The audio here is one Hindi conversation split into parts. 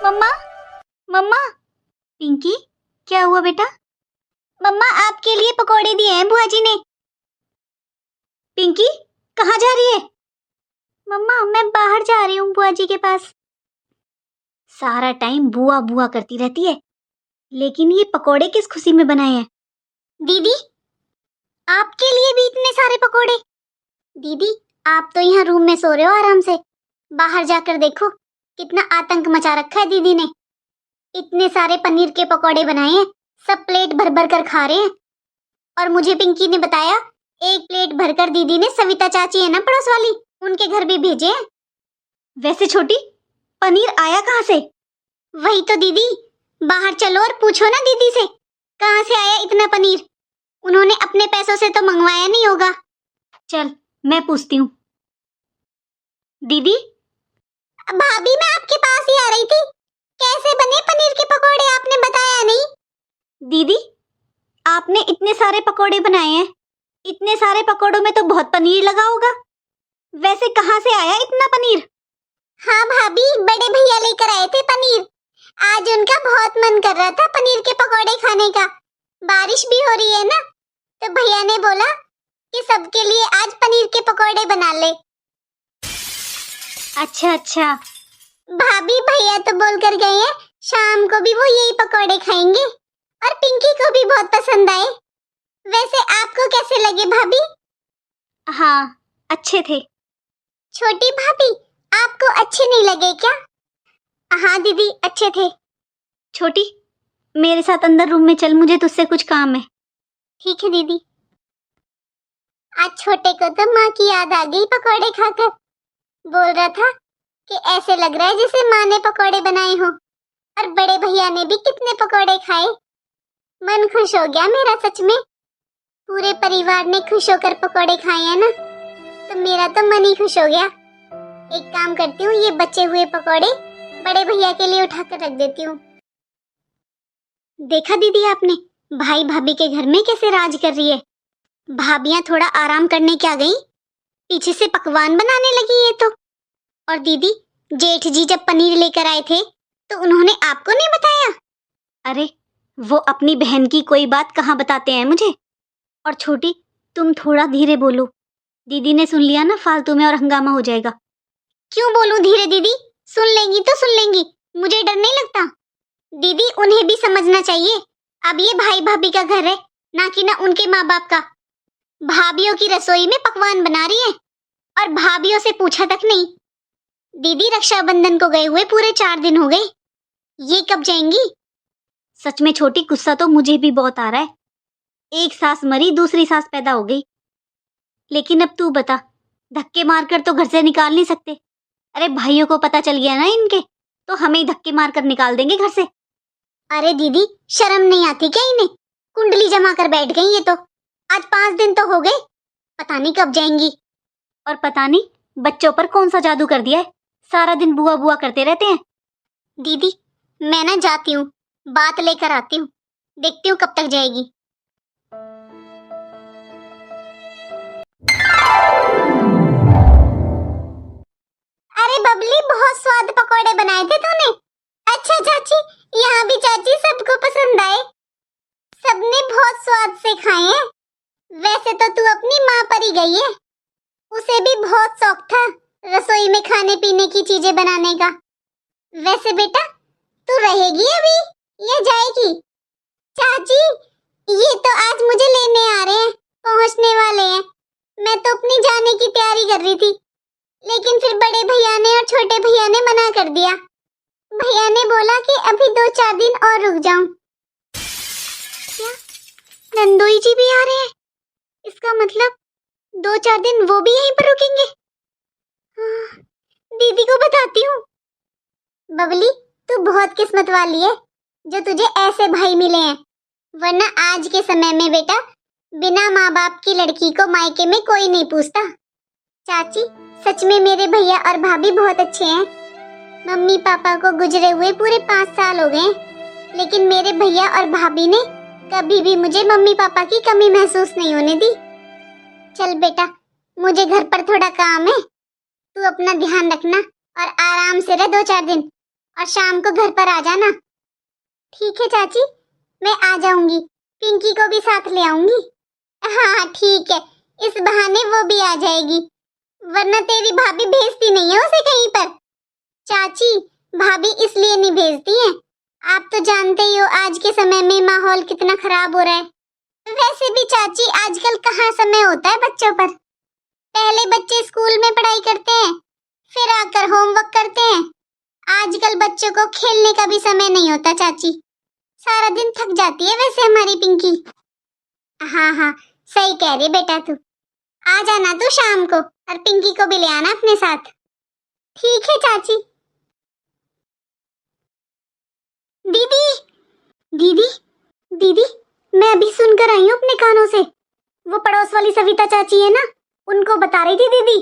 मम्मा, मम्मा। पिंकी, क्या हुआ बेटा? मम्मा, आपके लिए पकोड़े दिए हैं बुआ जी ने। पिंकी, कहाँ जा रही है? मम्मा, मैं बाहर जा रही हूँ बुआ जी के पास। सारा टाइम बुआ बुआ करती रहती है, लेकिन ये पकोड़े किस खुशी में बनाए हैं? दीदी, आपके लिए भी इतने सारे पकोड़े? दीदी, आप तो यहाँ रूम में सो रहे हो आराम से, बाहर जाकर देखो कितना आतंक मचा रखा है दीदी ने। इतने सारे पनीर के पकोड़े बनाए हैं, सब प्लेट भर भर कर खा रहे हैं। और मुझे पिंकी ने बताया एक प्लेट भरकर दीदी ने सविता चाची है ना पड़ोस वाली, उनके घर भी भेजे हैं। वैसे छोटी, पनीर आया कहाँ से? वही तो दीदी, बाहर चलो और पूछो ना दीदी से कहाँ से आया इतना पनीर। उन्होंने अपने पैसों से तो मंगवाया नहीं होगा। चल, मैं पूछती हूँ। दीदी, भाभी मैं आपके पास ही आ रही थी। कैसे बने पनीर के पकोड़े, आपने बताया नहीं। दीदी, आपने इतने सारे पकोड़े बनाए हैं, इतने सारे पकोड़ों में तो बहुत पनीर लगा होगा। वैसे कहाँ से आया इतना पनीर? हाँ भाभी, बड़े भैया लेकर आए थे पनीर। आज उनका बहुत मन कर रहा था पनीर के पकोड़े खाने का। बारिश भी हो रही है ना, तो भैया ने बोला कि सबके लिए आज पनीर के पकोड़े बना ले। अच्छा अच्छा। भाभी, भैया तो बोल कर गए हैं शाम को भी वो यही पकोड़े खाएंगे और पिंकी को भी बहुत पसंद आए। वैसे आपको कैसे लगे भाभी? हाँ, अच्छे थे। छोटी भाभी, आपको अच्छे नहीं लगे क्या? हाँ दीदी, अच्छे थे। छोटी, मेरे साथ अंदर रूम में चल, मुझे तुझसे कुछ काम है। ठीक है दीदी। आज छोटे को तो माँ की याद आ गई पकोड़े खाकर। बोल रहा था कि ऐसे लग रहा है जैसे माँ ने पकोड़े बनाए हो। और बड़े भैया ने भी कितने पकोड़े खाए। मन खुश हो गया मेरा सच में। पूरे परिवार ने खुश होकर पकोड़े खाए हैं ना, तो मेरा तो मन ही खुश हो गया। एक काम करती हूँ, ये बचे हुए पकोड़े बड़े भैया के लिए उठाकर रख देती हूँ। देखा दीदी आपने, भाई भाभी के घर में कैसे राज कर रही है। भाभियां थोड़ा आराम करने क्या गई, पीछे से पकवान बनाने लगी ये तो। और दीदी, जेठ जी जब पनीर लेकर आए थे तो उन्होंने आपको नहीं बताया? अरे, वो अपनी बहन की कोई बात कहाँ बताते हैं मुझे। और छोटी, तुम थोड़ा धीरे बोलो, दीदी ने सुन लिया ना फालतू में और हंगामा हो जाएगा। क्यों बोलूं धीरे दीदी? सुन लेंगी तो सुन लेंगी, मुझे डर नहीं लगता। दीदी, उन्हें भी समझना चाहिए, अब ये भाई भाभी का घर है, ना कि ना उनके माँ बाप का। भाभीियों की रसोई में पकवान बना रही है और भाभीियों से पूछा तक नहीं। दीदी, रक्षाबंधन को गए हुए पूरे 4 दिन हो गए, ये कब जाएंगी? सच में छोटी, गुस्सा तो मुझे भी बहुत आ रहा है। एक सास मरी, दूसरी सास पैदा हो गई। लेकिन अब तू बता, धक्के मारकर तो घर से निकाल नहीं सकते। अरे भाइयों को पता चल गया ना इनके, तो हमें ही धक्के मारकर निकाल देंगे घर से। अरे दीदी, शर्म नहीं आती क्या इन्हें? कुंडली जमा कर बैठ गई ये तो। आज 5 दिन तो हो गए, पता नहीं कब जाएंगी। और पता नहीं बच्चों पर कौन सा जादू कर दिया है, सारा दिन बुआ बुआ करते रहते हैं। दीदी, मैं ना जाती हूँ, बात लेकर आती हूँ, देखती हूँ कब तक जाएगी। अरे बबली, बहुत स्वाद पकोड़े बनाए थे तूने। अच्छा चाची, यहाँ भी चाची सबको पसंद आए, सबने बहुत स्वाद से खाए हैं। वैसे तो तू अपनी माँ पर ही गई है, उसे भी बहुत शौक था रसोई में खाने पीने की चीजें बनाने का। वैसे बेटा, तू रहेगी अभी या जाएगी? चाची, ये तो आज मुझे लेने आ रहे हैं, पहुंचने वाले हैं। मैं तो अपनी जाने की तैयारी कर रही थी, लेकिन फिर बड़े भैया ने और छोटे भैया ने मना कर दिया। भैया ने बोला कि अभी 2-4 दिन और रुक जाऊं। क्या नंदोई जी भी आ रहे हैं? इसका मतलब 2-4 दिन वो भी यहीं पर रुकेंगे। हाँ, दीदी को बताती हूँ। बबली, तू बहुत किस्मत वाली है जो तुझे ऐसे भाई मिले हैं, वरना आज के समय में बेटा बिना माँ बाप की लड़की को मायके में कोई नहीं पूछता। चाची, सच में मेरे भैया और भाभी बहुत अच्छे हैं। मम्मी पापा को गुजरे हुए पूरे 5 साल हो गए, लेकिन मेरे भैया और भाभी ने कभी भी मुझे मम्मी पापा की कमी महसूस नहीं होने दी। चल बेटा, मुझे घर पर थोड़ा काम है, तू अपना ध्यान रखना और आराम से रह 2-4 दिन, और शाम को घर पर आ जाना। ठीक है चाची, मैं आ जाऊंगी। पिंकी को भी साथ ले आऊंगी। हाँ ठीक है, इस बहाने वो भी आ जाएगी, वरना तेरी भाभी भेजती नहीं है उसे कहीं पर। चाची, भाभी इसलिए नहीं भेजती है, आप तो जानते ही हो आज के समय में माहौल कितना खराब हो रहा है। वैसे भी चाची, आजकल कहाँ समय होता है बच्चों पर। पहले बच्चे स्कूल में पढ़ाई करते हैं, फिर आकर होमवर्क करते हैं। आजकल बच्चों को खेलने का भी समय नहीं होता चाची। सारा दिन थक जाती है वैसे हमारी पिंकी। हाँ हाँ, सही कह रही बेटा तू। आ जाना तू शाम को, और पिंकी को भी ले आना अपने साथ। ठीक है चाची। दीदी दीदी दीदी, मैं अभी सुनकर आई हूँ अपने कानों से। वो पड़ोस वाली सविता चाची है ना, उनको बता रही थी दीदी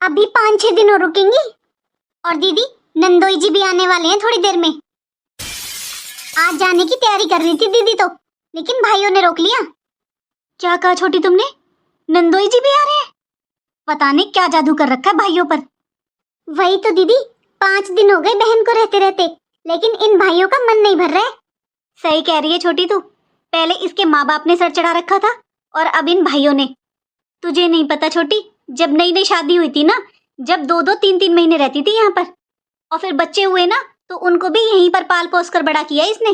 अभी 5-6 दिन और रुकेंगी। और दीदी, नंदोई जी भी आने वाले हैं थोड़ी देर में। आज जाने की तैयारी कर रही थी दीदी तो, लेकिन भाइयों ने रोक लिया। क्या कहा छोटी तुमने? नंदोई जी भी आ रहे हैं? पता नहीं क्या जादू कर रखा है भाइयों पर। वही तो दीदी, 5 दिन हो गए बहन को रहते रहते, लेकिन इन भाइयों का मन नहीं भर रहा है। सही कह रही है छोटी तू, पहले इसके माँ बाप ने सर चढ़ा रखा था और अब इन भाइयों ने। तुझे नहीं पता छोटी, जब नई नई शादी हुई थी ना, जब 2-2 3-3 महीने रहती थी यहाँ पर, और फिर बच्चे हुए ना तो उनको भी यहीं पर पाल पोस कर बड़ा किया इसने।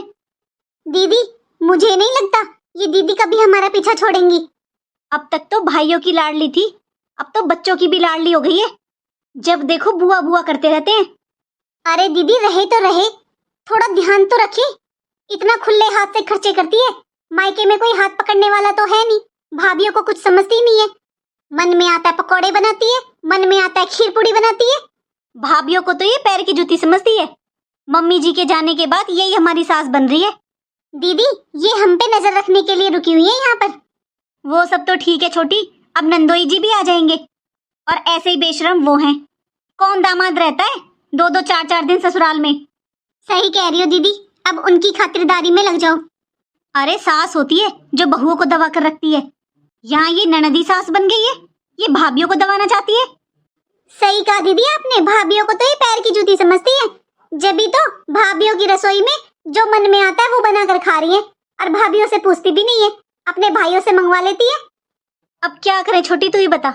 दीदी, मुझे नहीं लगता ये दीदी कभी हमारा पीछा छोड़ेंगी। अब तक तो भाइयों की लाडली थी, अब तो बच्चों की भी लाडली हो गई है। जब देखो बुआ बुआ करते रहते हैं। अरे दीदी, रहे तो रहे, थोड़ा ध्यान तो रखे। इतना खुले हाथ से खर्चे करती है, मायके में कोई हाथ पकड़ने वाला तो है नहीं। भाभियों को कुछ समझती नहीं है। मन में आता है पकौड़े बनाती है, मन में आता है खीर पूड़ी बनाती है। भाभियों को तो ये पैर की जूती समझती है। मम्मी जी के जाने के बाद यही हमारी सास बन रही है। दीदी, ये हम पे नजर रखने के लिए रुकी हुई है यहाँ पर। वो सब तो ठीक है छोटी, अब नंदोई जी भी आ जाएंगे। और ऐसे ही बेशरम वो हैं। कौन दामाद रहता है 2-2 4-4 दिन ससुराल में। सही कह रही हो दीदी, अब उनकी खातिरदारी में लग जाओ। अरे सास होती है जो बहुओं को दबा कर रखती है, यहाँ ये ननदी सास बन गई है, ये भाभियों को दबाना चाहती है। सही कहा दीदी आपने, भाभियों को तो ये पैर की जूती समझती है। जभी तो भाभियों की रसोई में जो मन में आता है वो बनाकर खा रही है, और भाभियों से पूछती भी नहीं है, अपने भाइयों से मंगवा लेती है। अब क्या करें छोटी, तू ही बता।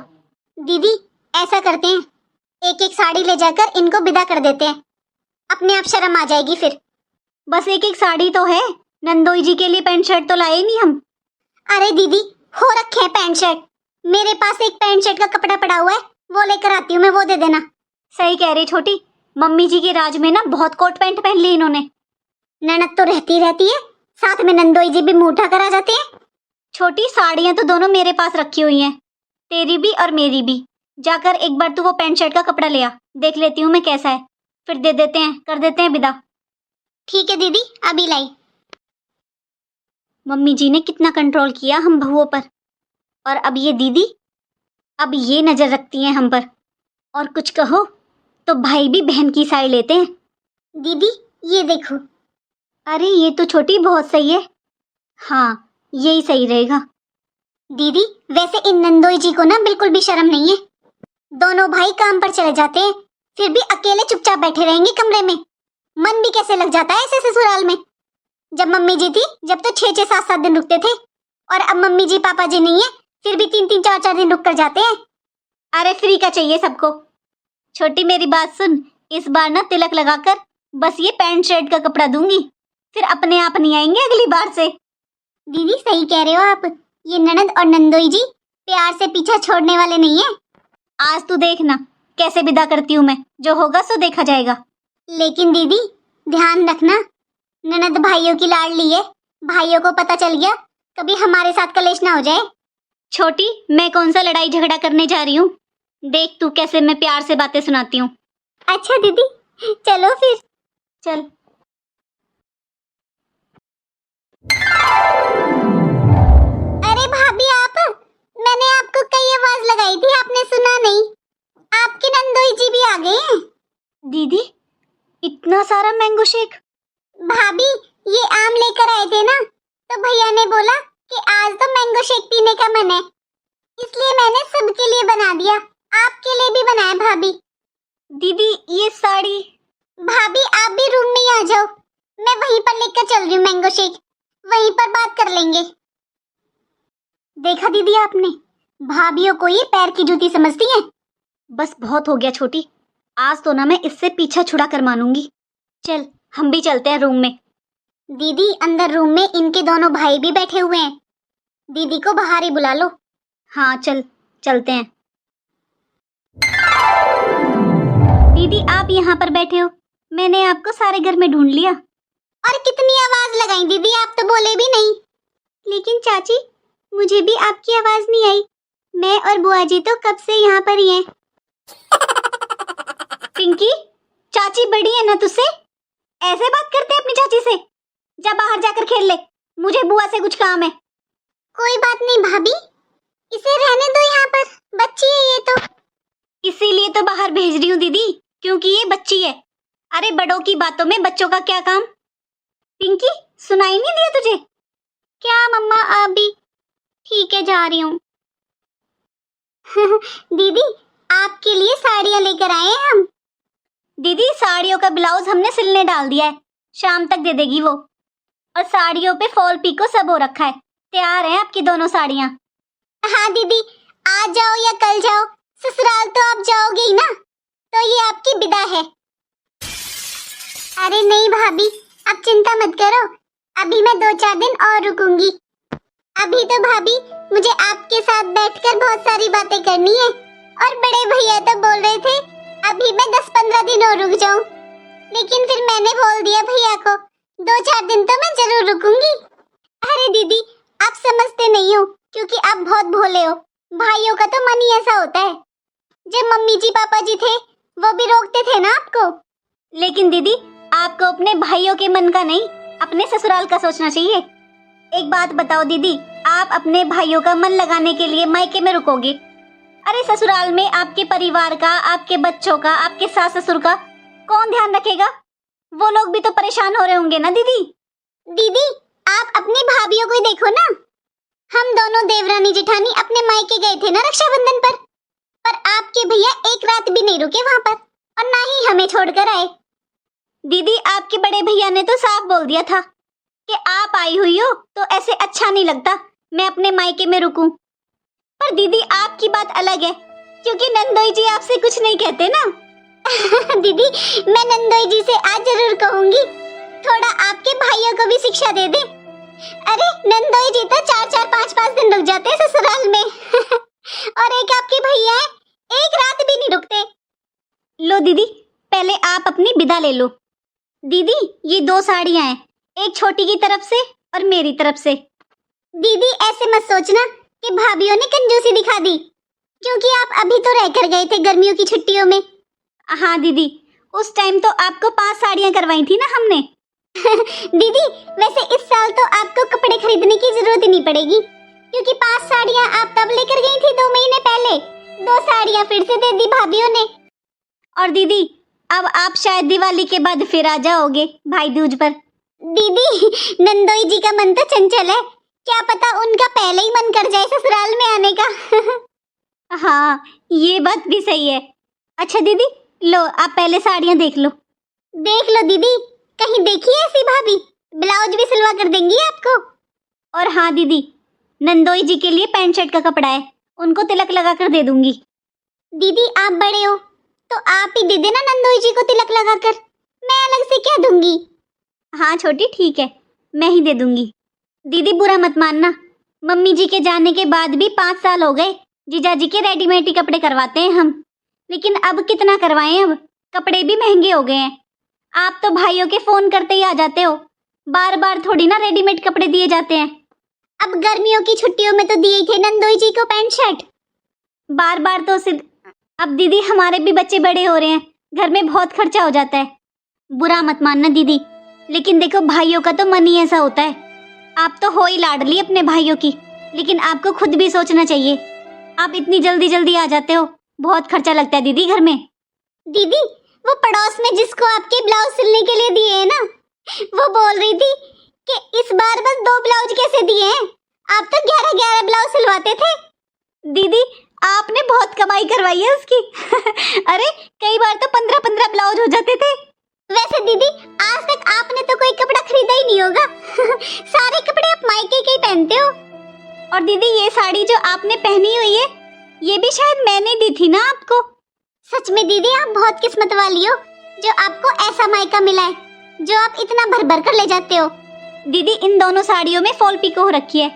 दीदी, ऐसा करते हैं, एक एक साड़ी ले जाकर इनको विदा कर देते हैं, अपने आप शर्म आ जाएगी फिर। बस एक एक साड़ी तो है, नंदोई जी के लिए पैंट शर्ट तो लाए नहीं हम। अरे दीदी, हो रखे हैं पैंट शर्ट, मेरे पास एक पैंट शर्ट का कपड़ा पड़ा हुआ है, वो लेकर आती हूँ मैं, वो दे देना। सही कह रही छोटी, मम्मी जी के राज में ना बहुत कोट पैंट पहन ली इन्होंने। ननद तो रहती रहती है, साथ में नंदोई जी भी मुंह उठा कर आ जाते हैं। छोटी, साड़ियां तो दोनों मेरे पास रखी हुई हैं, तेरी भी और मेरी भी। जाकर एक बार तू वो पैंट शर्ट का कपड़ा ले आ, देख लेती हूँ मैं कैसा है, फिर दे देते हैं, कर देते हैं विदा। ठीक है दीदी, अभी लाई। मम्मी जी ने कितना कंट्रोल किया हम बहुओं पर, और अब ये दीदी, अब ये नजर रखती हैं हम पर। और कुछ कहो तो भाई भी बहन की साइड लेते हैं। दीदी, ये देखो। अरे ये तो छोटी बहुत सही है। हाँ, यही सही रहेगा। दीदी, वैसे इन नंदोई जी को ना बिल्कुल भी शर्म नहीं है। दोनों भाई काम पर चले जाते हैं, फिर भी अकेले चुपचाप बैठे रहेंगे कमरे में। मन भी कैसे लग जाता है ऐसे ससुराल में। जब मम्मी जी थी, जब तो 6-6 7-7 दिन रुकते थे, और अब मम्मी जी पापा जी नहीं है, फिर भी 3-3 4-4 दिन रुक कर जाते हैं। अरे फ्री का चाहिए सबको। छोटी, मेरी बात सुन, इस बार ना तिलक लगाकर बस ये पैंट शर्ट का कपड़ा दूंगी, फिर अपने आप नहीं आएंगे अगली बार से। दीदी, सही कह रहे हो आप, ये ननद और नंदोई जी प्यार से पीछा छोड़ने वाले नहीं है। आज तू देखना कैसे विदा करती हूँ मैं, जो होगा सो देखा जाएगा। लेकिन दीदी, ध्यान रखना, ननद भाइयों की लाडली है, भाइयों को पता चल गया कभी हमारे साथ कलेश ना हो जाए। छोटी, मैं कौन सा लड़ाई झगड़ा करने जा रही हूँ, देख तू कैसे मैं प्यार से बातें सुनाती हूँ। अच्छा दीदी, चलो फिर। चल। अरे भाभी, आप, मैंने आपको कई आवाज लगाई थी, आपने सुना नहीं। आपके नंदोई जी भी आ गए हैं। दीदी, इतना सारा मैंगो शेक? भाभी, ये आम लेकर आए थे ना, तो भैया ने बोला कि आज तो मैंगो शेक पीने का मन है, इसलिए मैंने सबके लिए बना दिया, आपके लिए भी बनाया भाभी। दीदी, ये साड़ी? भाभी आप भी रूम में ही आ जाओ, मैं वहीं पर लेकर चल रही हूँ मैंगो शेक, वहीं पर बात कर लेंगे। देखा दीदी आपने, भाभियों को ये पैर की जूती समझती हैं। बस बहुत हो गया छोटी, आज तो ना मैं इससे पीछा छुड़ा कर मानूंगी। चल हम भी चलते हैं रूम में। दीदी अंदर रूम में इनके दोनों भाई भी बैठे हुए हैं, दीदी को बाहर ही बुला लो। हाँ चल चलते हैं। दीदी आप यहाँ पर बैठे हो, मैंने आपको सारे घर में ढूंढ लिया। और कितनी आवाज लगाई दीदी, आप तो बोले भी नहीं। लेकिन चाची मुझे भी आपकी आवाज नहीं आई, मैं और बुआ जी तो कब से यहाँ पर ही हैं। पिंकी चाची बड़ी है ना तुझसे, ऐसे बात करते हैं अपनी चाची से? जा बाहर जाकर खेल ले, मुझे बुआ से कुछ काम है। कोई बात नहीं भाभी, इसे रहने दो यहाँ पर, बच्ची है ये तो। इसीलिए तो बाहर भेज रही हूँ दीदी, क्योंकि ये बच्ची है। अरे बड़ों की बातों में बच्चों का क्या काम। पिंकी सुनाई नहीं दिया तुझे? क्या मम्मा आप भी? ठीक है जा रही हूँ। दीदी आपके लिए साड़ियाँ लेकर आए हैं हम। दीदी साड़ियों का ब्लाउज हमने सिलने डाल दिया है, शाम तक दे देगी वो। और साड़ियों पे फॉल पिको सब हो रखा है, तैयार है आपकी दोनों साड़ियाँ। हाँ दीदी आज जाओ या कल जाओ, ससुराल तो आप जाओगे ही ना, तो ये आपकी विदा है। अरे नहीं भाभी आप चिंता मत करो, अभी मैं 2-4 दिन और रुकूंगी। अभी तो भाभी मुझे आपके साथ बैठकर बहुत सारी बातें करनी है, और बड़े भैया तो बोल रहे थे अभी मैं 10-15 दिन और रुक जाऊं, लेकिन फिर मैंने बोल दिया भैया को 2-4 दिन तो मैं जरूर रुकूंगी। अरे दीदी आप समझते नहीं हो, क्योंकि आप बहुत भोले हो, भाइयों का तो मन ही ऐसा होता है। जब मम्मी जी पापा जी थे वो भी रोकते थे ना आपको। लेकिन दीदी आपको अपने भाइयों के मन का नहीं, अपने ससुराल का सोचना चाहिए। एक बात बताओ दीदी, आप अपने भाइयों का मन लगाने के लिए मायके में रुकोगे? अरे ससुराल में आपके परिवार का, आपके बच्चों का, आपके सास ससुर का कौन ध्यान रखेगा? वो लोग भी तो परेशान हो रहे होंगे ना दीदी। दीदी आप अपनी भाभियों को ही देखो ना, हम दोनों देवरानी जेठानी अपने मायके गए थे ना रक्षाबंधन पर आपके भैया एक रात भी नहीं रुके वहां पर, और ना ही हमें छोड़कर आए। दीदी आपके बड़े भैया ने तो साफ बोल दिया था कि आप आई हुई हो तो ऐसे अच्छा नहीं लगता मैं अपने मायके में रुकूं। पर दीदी आपकी बात अलग है, क्योंकि नंदोई जी आपसे कुछ नहीं कहते ना। दीदी मैं नंदोई जी से आज जरूर कहूंगी, थोड़ा आपके भाइयों को भी शिक्षा दे दे। अरे नंदोई जी तो 4-4, 5-5 दिन रुक जाते हैं ससुराल में। और एक आपके भैया है, एक रात भी नहीं रुकते। लो दीदी पहले आप अपनी विदा ले लो। दीदी ये 2 साड़ियां हैं, एक छोटी की तरफ से और मेरी तरफ से। दीदी ऐसे मत सोचना कि भाभियों ने कंजूसी दिखा दी, क्योंकि आप अभी तो रहकर गए थे गर्मियों की छुट्टियों में। हाँ दीदी उस टाइम तो आपको 5 साड़ियां करवाई थी ना हमने। दीदी वैसे इस साल तो आपको कपड़े खरीदने की जरूरत ही नहीं पड़ेगी, क्योंकि 5 साड़ियां आप तब लेकर गई थी 2 महीने पहले, 2 साड़ियां फिर से दे दी भाभियों ने। और दीदी अब आप शायद दिवाली के बाद फिर आ जाओगे भाई दूज पर। दीदी नंदोई जी का मन तो चंचल है, क्या पता उनका पहले ही मन कर जाए ससुराल में आने का। हाँ ये बात भी सही है। अच्छा दीदी लो आप पहले साड़ियाँ देख लो। देख लो दीदी, कहीं देखी है ऐसी भाभी, ब्लाउज भी सिलवा कर देंगी आपको। और हाँ दीदी नंदोई जी के लिए पैंट शर्ट का कपड़ा है, उनको तिलक लगा कर दे दूंगी। दीदी आप बड़े हो तो आप ही दे देना नंदोई जी को तिलक लगाकर, मैं अलग से क्या दूंगी। हाँ छोटी ठीक है मैं ही दे दूंगी। दीदी बुरा मत मानना, मम्मी जी के जाने के बाद भी 5 साल हो गए, जीजाजी के रेडीमेड ही कपड़े करवाते हैं हम, लेकिन अब कितना करवाएं, अब कपड़े भी महंगे हो गए हैं। आप तो भाइयों के फोन करते ही आ जाते हो, बार बार थोड़ी ना रेडीमेड कपड़े दिए जाते हैं। अब गर्मियों की छुट्टियों में तो दिए थे नंदोई जी को पैंट शर्ट, बार बार तो अब दीदी हमारे भी बच्चे बड़े हो रहे हैं, घर में बहुत खर्चा हो जाता है। बुरा मत मानना दीदी, लेकिन देखो भाइयों का तो मन ही ऐसा होता है। आप तो हो ही लाडली अपने भाइयों की, लेकिन आपको खुद भी सोचना चाहिए। आप इतनी जल्दी जल्दी आ जाते हो, बहुत खर्चा लगता है दीदी घर में। दीदी वो पड़ोस में जिसको आपके ब्लाउज सिलने के लिए दिए हैं ना, वो बोल रही थी कि इस बार बस 2 ब्लाउज कैसे दिए हैं, आप तो 11-11 ब्लाउज सिलवाते थे। दीदी आपने बहुत कमाई करवाई है उसकी। अरे कई बार तो 15-15 ब्लाउज हो जाते थे। आपने तो कोई कपड़ा खरीदा ही नहीं होगा। सारे कपड़े आप मायके के ही पहनते हो। और दीदी ये साड़ी जो आपने पहनी हुई है ये भी शायद मैंने दी थी ना आपको। सच में दीदी आप बहुत किस्मत वाली हो जो आपको ऐसा मायका मिला है जो आप इतना भर भर कर ले जाते हो। दीदी इन दोनों साड़ियों में फॉल पिको हो रखी है।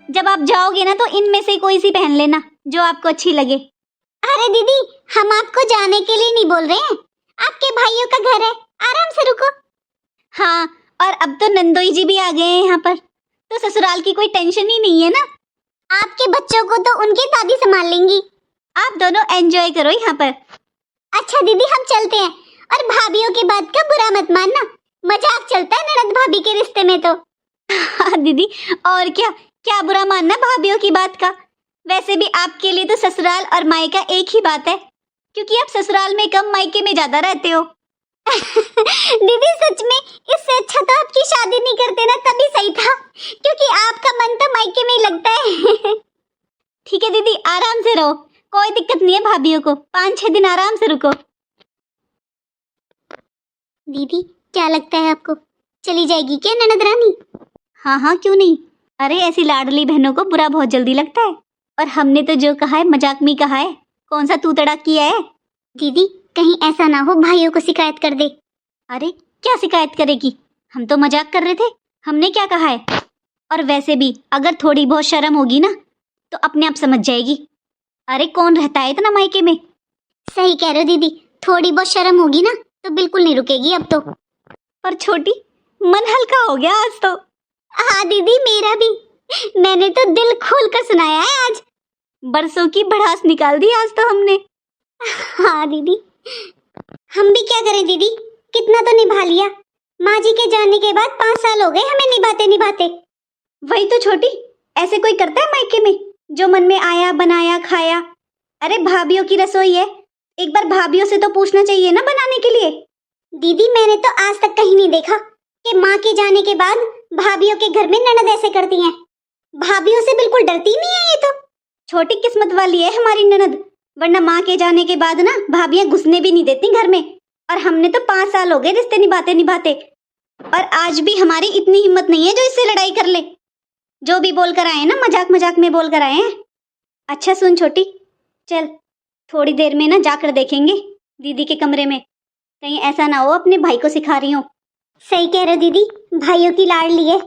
जब आप जाओगे ना तो इनमें से कोई सी पहन लेना जो आपको अच्छी लगे। अरे दीदी हम आपको जाने के लिए नहीं बोल रहे हैं, आपके भाइयों का घर है, आराम से रुको। हाँ और अब तो नंदोई जी भी आ गए हैं यहाँ पर, तो ससुराल की कोई टेंशन ही नहीं है ना। आपके बच्चों को तो उनकी दादी संभाल लेंगी। आप दोनों एंजॉय करो यहाँ पर। अच्छा दीदी हम चलते हैं, और भाभीयों की बात का बुरा मत मानना, मजाक चलता है ननद भाभी के रिश्ते में तो। हाँ दीदी और क्या बुरा मानना भाभीयों की बात का। वैसे भी आपके लिए तो ससुराल और मायका एक ही बात है, क्योंकि आप ससुराल में कम मायके में ज्यादा रहते हो। दीदी सच में इससे अच्छा तो आपकी शादी नहीं करते ना तभी सही था, क्योंकि आपका मन तो मायके में ही लगता है। ठीक है दीदी आराम से रहो, कोई दिक्कत नहीं है भाभीयों को, 5-6 दिन आराम से रुको। दीदी क्या लगता है आपको, चली जाएगी क्या ननद रानी? हाँ क्यों नहीं, अरे ऐसी लाडली बहनों को बुरा बहुत जल्दी लगता है, और हमने तो जो कहा है मजाक में कहा है, कौन सा तू तड़ाक किया है। दीदी कहीं ऐसा ना हो भाइयों को शिकायत कर दे। अरे क्या शिकायत करेगी, हम तो मजाक कर रहे थे, हमने क्या कहा है। और वैसे भी अगर थोड़ी बहुत शर्म होगी ना तो अपने आप समझ जाएगी। अरे कौन रहता है इतना मायके में। सही कह रहे हो दीदी, थोड़ी बहुत शर्म होगी ना तो बिल्कुल नहीं रुकेगी अब तो। पर छोटी मन हल्का हो गया आज तो। हाँ दीदी मेरा भी, मैंने तो दिल खोल कर सुनाया है आज, बरसों की भड़ास निकाल दी आज तो हमने। हाँ दीदी हम भी क्या करें दीदी, कितना तो निभा लिया, माँ जी के जाने के बाद 5 साल हो गए हमें निभाते। वही तो छोटी, ऐसे कोई करता है मायके में जो मन में आया बनाया खाया। अरे भाभीयों की रसोई है, एक बार भाभीयों से तो पूछना चाहिए ना बनाने के लिए। दीदी मैंने तो आज तक कहीं नहीं देखा कि माँ के जाने के बाद भाभीयों के घर में ननद ऐसे करती हैं। भाभीयों से बिल्कुल डरती नहीं है ये तो। छोटी किस्मत वाली है हमारी ननद, वरना माँ के जाने के बाद ना भाभियां घुसने भी नहीं देती घर में। और हमने तो 5 साल हो गए रिश्ते निभाते, और आज भी हमारी इतनी हिम्मत नहीं है जो इससे लड़ाई कर ले। जो भी बोल कर आए ना मजाक में बोल कर आए हैं। अच्छा सुन छोटी, चल थोड़ी देर में ना जाकर देखेंगे दीदी के कमरे में, कहीं ऐसा ना हो अपने भाई को सिखा रही हो। सही कह रहे हो दीदी, भाइयों की लाडली है।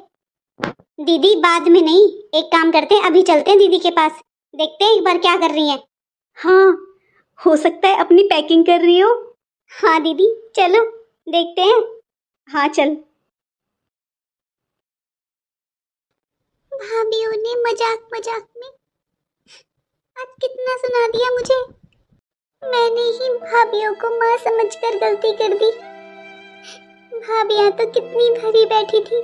दीदी बाद में नहीं, एक काम करते हैं, अभी चलते हैं दीदी के पास, देखते हैं एक बार क्या कर रही है। हाँ हो सकता है अपनी पैकिंग कर रही हो। हाँ दीदी चलो देखते हैं। हाँ चल। भाभीयों ने मजाक में आज कितना सुना दिया मुझे। मैंने ही भाभीयों को माँ समझकर गलती कर दी। भाभियाँ तो कितनी भरी बैठी थी,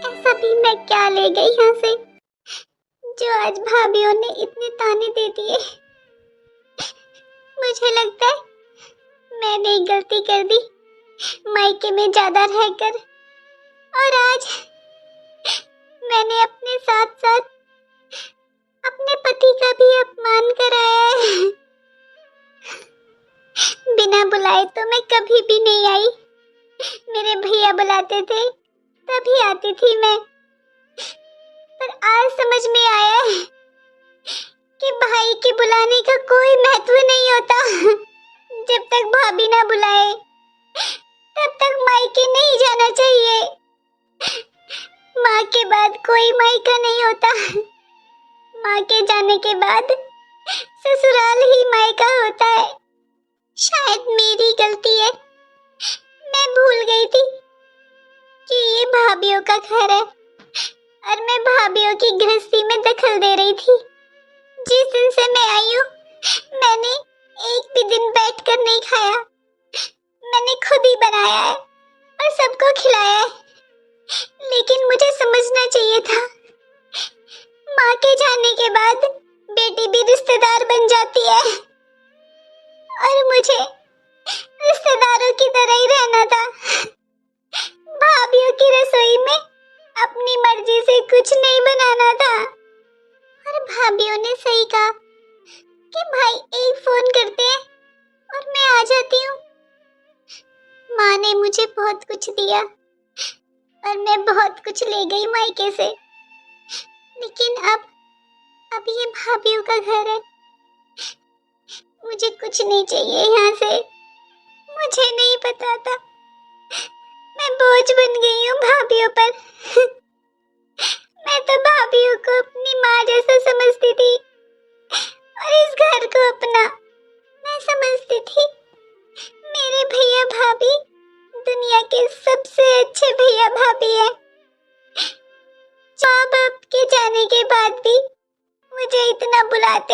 ऐसा भी मैं क्या ले गई यहाँ से जो आज भाभीयों ने इतने ताने दे दिए। मुझे लगता है मैंने एक गलती कर दी मायके में ज्यादा रहकर, और आज मैंने अपने साथ साथ अपने पति का भी अपमान कराया है। बिना बुलाए तो मैं कभी भी नहीं आई, मेरे भैया बुलाते थे तभी आती थी मैं। पर आज समझ में आया है कि भाई के बुलाने का कोई महत्व नहीं होता। जब तक भाभी ना बुलाए तब तक मायके नहीं जाना चाहिए। माँ के बाद कोई मायका नहीं होता, माँ के जाने के बाद ससुराल ही मायका होता है। शायद मेरी गलती है, मैं भूल गई थी कि ये भाभीयों का घर है और मैं भाभीयों की गृहस्थी में दखल दे रही थी। जिस दिन से मैं आई हूँ मैंने एक भी दिन बैठकर नहीं खाया, मैंने खुद ही बनाया है और सबको खिलाया है। लेकिन मुझे समझना चाहिए था, माँ के जाने के बाद बेटी भी रिश्तेदार बन जाती है और मुझे रिश्तेदारों की तरह ही रहना था। भाभीयों की रसोई में अपनी मर्जी से कुछ नहीं बनाना था। और भाभीयों ने सही कहा कि भाई एक फोन करते हैं और मैं आ जाती हूँ। माँ ने मुझे बहुत कुछ दिया और मैं बहुत कुछ ले गई मायके से, लेकिन अब ये भाभीयों का घर है। मुझे कुछ नहीं चाहिए यहाँ से। मुझे नहीं पता था मैं बोझ बन गई हूँ भाभीयों पर। मैं तो भाभीयों को अपनी माँ जैसा समझती थी और इस घर को अपना। मैं समझती थी मेरे भैया भाभी दुनिया के सबसे अच्छे भैया भाभी हैं। माँ बाप के जाने के बाद भी मुझे इतना बुलाते,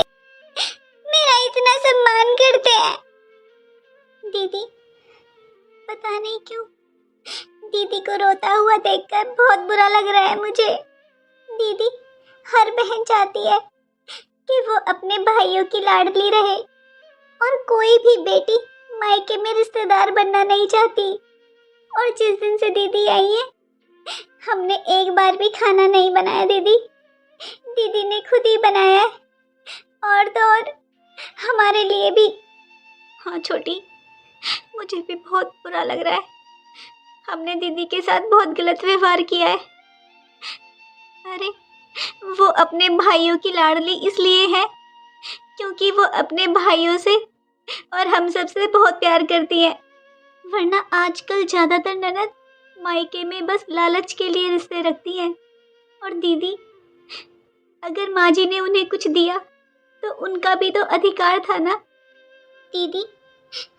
मेरा इतना सम्मान करते हैं। दीदी, पता नहीं क्यों दीदी को रोता हुआ देखकर बहुत बुरा लग रहा है मुझे। दीदी, हर बहन चाहती है कि वो अपने भाइयों की लाडली रहे और कोई भी बेटी मायके में रिश्तेदार बनना नहीं चाहती। और जिस दिन से दीदी आई है हमने एक बार भी खाना नहीं बनाया। दीदी ने खुद ही बनाया है, और तो और हमारे लिए भी। हाँ छोटी, मुझे भी बहुत बुरा लग रहा है। हमने दीदी के साथ बहुत गलत व्यवहार किया है। अरे वो अपने भाइयों की लाडली इसलिए है क्योंकि वो अपने भाइयों से और हम सब से बहुत प्यार करती है, वरना आजकल ज़्यादातर ननद मायके में बस लालच के लिए रिश्ते रखती हैं। और दीदी, अगर माँ जी ने उन्हें कुछ दिया तो उनका भी तो अधिकार था ना। दीदी,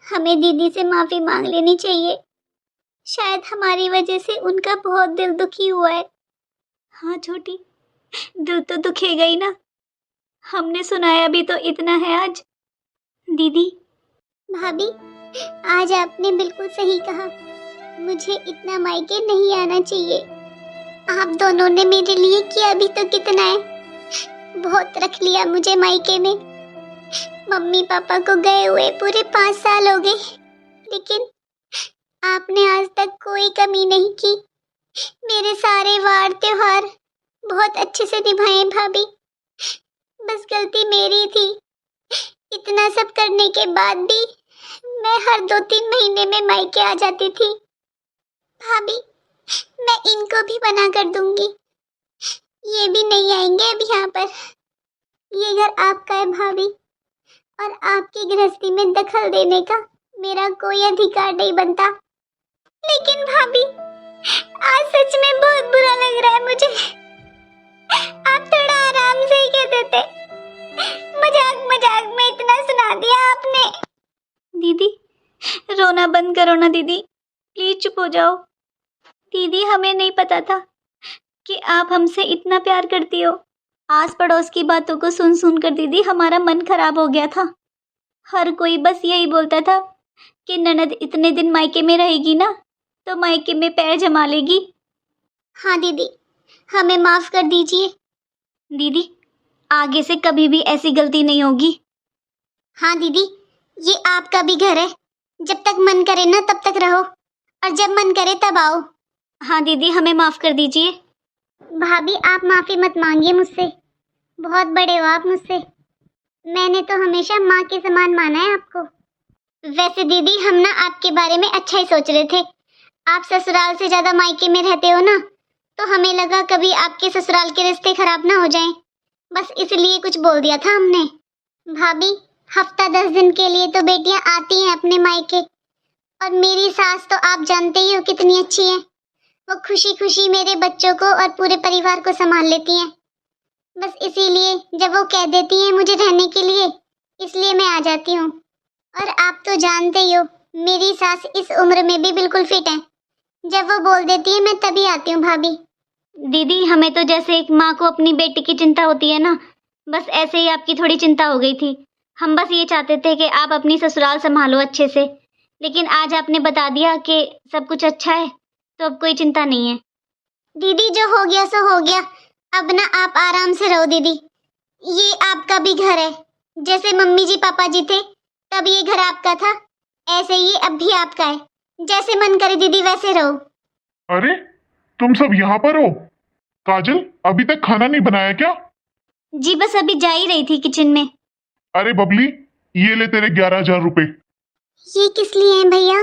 हमें दीदी से माफ़ी मांग लेनी चाहिए। शायद हमारी वजह से उनका बहुत दिल दुखी हुआ है। हाँ छोटी, दिल तो दुखेगा ही ना। हमने सुनाया भी तो इतना है आज। दीदी, भाभी, आज आपने बिल्कुल सही कहा। मुझे इतना मायके नहीं आना चाहिए। आप दोनों ने मेरे लिए किया भी तो कितना है। बहुत रख लिया मुझे मायके में। मम्मी पापा को गए हुए पूरे 5 साल हो गए, लेकिन आपने आज तक कोई कमी नहीं की। मेरे सारे वार त्योहार बहुत अच्छे से निभाए भाभी। बस गलती मेरी थी। इतना सब करने के बाद भी मैं हर 2-3 महीने में मायके आ जाती थी। भाभी, मैं इनको भी मना कर दूंगी। ये भी नहीं आएंगे अब यहाँ पर। ये घर आपका है भाभी, और आपकी गृहस्थी में दखल देने का मेरा कोई अधिकार नहीं बनता। लेकिन भाभी, आज सच में बहुत बुरा लग रहा है मुझे। आप थोड़ा आराम से ही कह देते। मजाक मजाक में इतना सुना दिया आपने। दीदी, रोना बंद करो ना दीदी, प्लीज चुप हो जाओ। दीदी, हमें नहीं पता था कि आप हमसे इतना प्यार करती हो। आस पड़ोस की बातों को सुन सुन कर दीदी हमारा मन खराब हो गया था। हर कोई बस यही बोलता था कि ननद इतने दिन मायके में रहेगी ना तो मायके में पैर जमा लेगी। हाँ दीदी, हमें माफ़ कर दीजिए। दीदी, आगे से कभी भी ऐसी गलती नहीं होगी। हाँ दीदी, ये आपका भी घर है। जब तक मन करे ना तब तक रहो, और जब मन करे तब आओ। हाँ दीदी, हमें माफ़ कर दीजिए। भाभी, आप माफ़ी मत मांगिए मुझसे। बहुत बड़े हो आप मुझसे। मैंने तो हमेशा माँ के समान माना है आपको। वैसे दीदी, हम ना आपके बारे में अच्छा ही सोच रहे थे। आप ससुराल से ज़्यादा मायके में रहते हो ना, तो हमें लगा कभी आपके ससुराल के रिश्ते खराब ना हो जाएं। बस इसलिए कुछ बोल दिया था हमने। भाभी, हफ्ता 10 दिन के लिए तो बेटियां आती हैं अपने मायके, और मेरी सास तो आप जानते ही हो कितनी अच्छी है। वो खुशी खुशी मेरे बच्चों को और पूरे परिवार को संभाल लेती हैं। बस इसीलिए जब वो कह देती हैं मुझे रहने के लिए, इसलिए मैं आ जाती हूँ। और आप तो जानते ही हो मेरी सास इस उम्र में भी बिल्कुल फिट है। जब वो बोल देती है मैं तभी आती हूँ भाभी। दीदी, हमें तो जैसे एक माँ को अपनी बेटी की चिंता होती है ना, बस ऐसे ही आपकी थोड़ी चिंता हो गई थी। हम बस ये चाहते थे कि आप अपनी ससुराल संभालो अच्छे से, लेकिन आज आपने बता दिया कि सब कुछ अच्छा है, तो अब कोई चिंता नहीं है। दीदी, जो हो गया सो हो गया। अब ना आप आराम से रहो दीदी। ये आपका भी घर है। जैसे मम्मी जी पापा जी थे तब ये घर आपका था, ऐसे ही अब भी आपका है। जैसे मन करे दीदी वैसे रहो। अरे, तुम सब यहाँ पर हो? काजल, अभी तक खाना नहीं बनाया क्या? जी बस अभी जा ही रही थी किचन में। अरे बबली, ये ले तेरे 11,000 रुपए। ये किस लिए हैं भैया?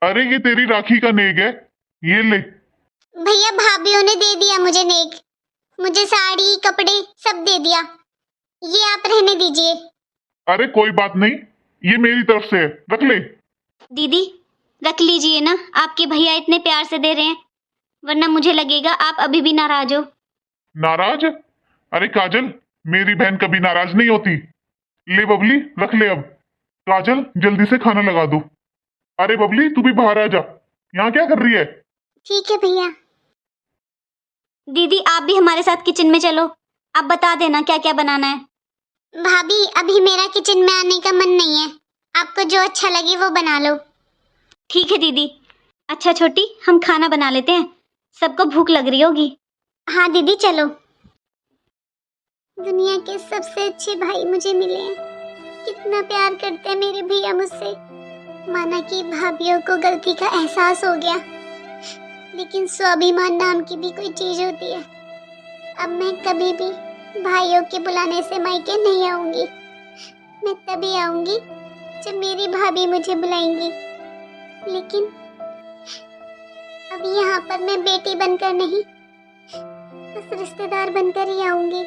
अरे ये तेरी राखी का नेक है, ये ले। भैया भाभीियों ने दे दिया मुझे नेक, मुझे साड़ी कपड़े सब दे दिया, ये आप रहने दीजिए। अरे कोई बात नहीं, ये मेरी तरफ से है, रख ले। दीदी रख लीजिए ना, आपके भैया इतने प्यार से दे रहे हैं, वरना मुझे लगेगा आप अभी भी नाराज हो। नाराज? अरे काजल, मेरी बहन कभी नाराज नहीं होती। ले बबली, रख ले अब। काजल जल्दी से खाना लगा दो। अरे बबली तू भी बाहर आ जा, यहाँ क्या कर रही है? ठीक है भैया। दीदी आप भी हमारे साथ किचन में चलो, आप बता देना क्या क्या बनाना है। भाभी अभी मेरा किचन में आने का मन नहीं है, आपको जो अच्छा लगे वो बना लो। ठीक है दीदी। अच्छा छोटी, हम खाना बना लेते हैं, सबको भूख लग रही होगी। हाँ दीदी चलो। दुनिया के सबसे अच्छे भाई मुझे मिले हैं, कितना प्यार करते हैं मेरे भैया मुझसे। माना कि भाभीियों को गलती का एहसास हो गया, लेकिन स्वाभिमान नाम की भी कोई चीज होती है। अब मैं कभी भी भाइयों के बुलाने से मायके नहीं आऊंगी, मैं तभी आऊंगी जब मेरी भाभी मुझे बुलाएंगी। लेकिन अब यहाँ पर मैं बेटी बनकर नहीं, बस रिश्तेदार बनकर ही आऊंगी।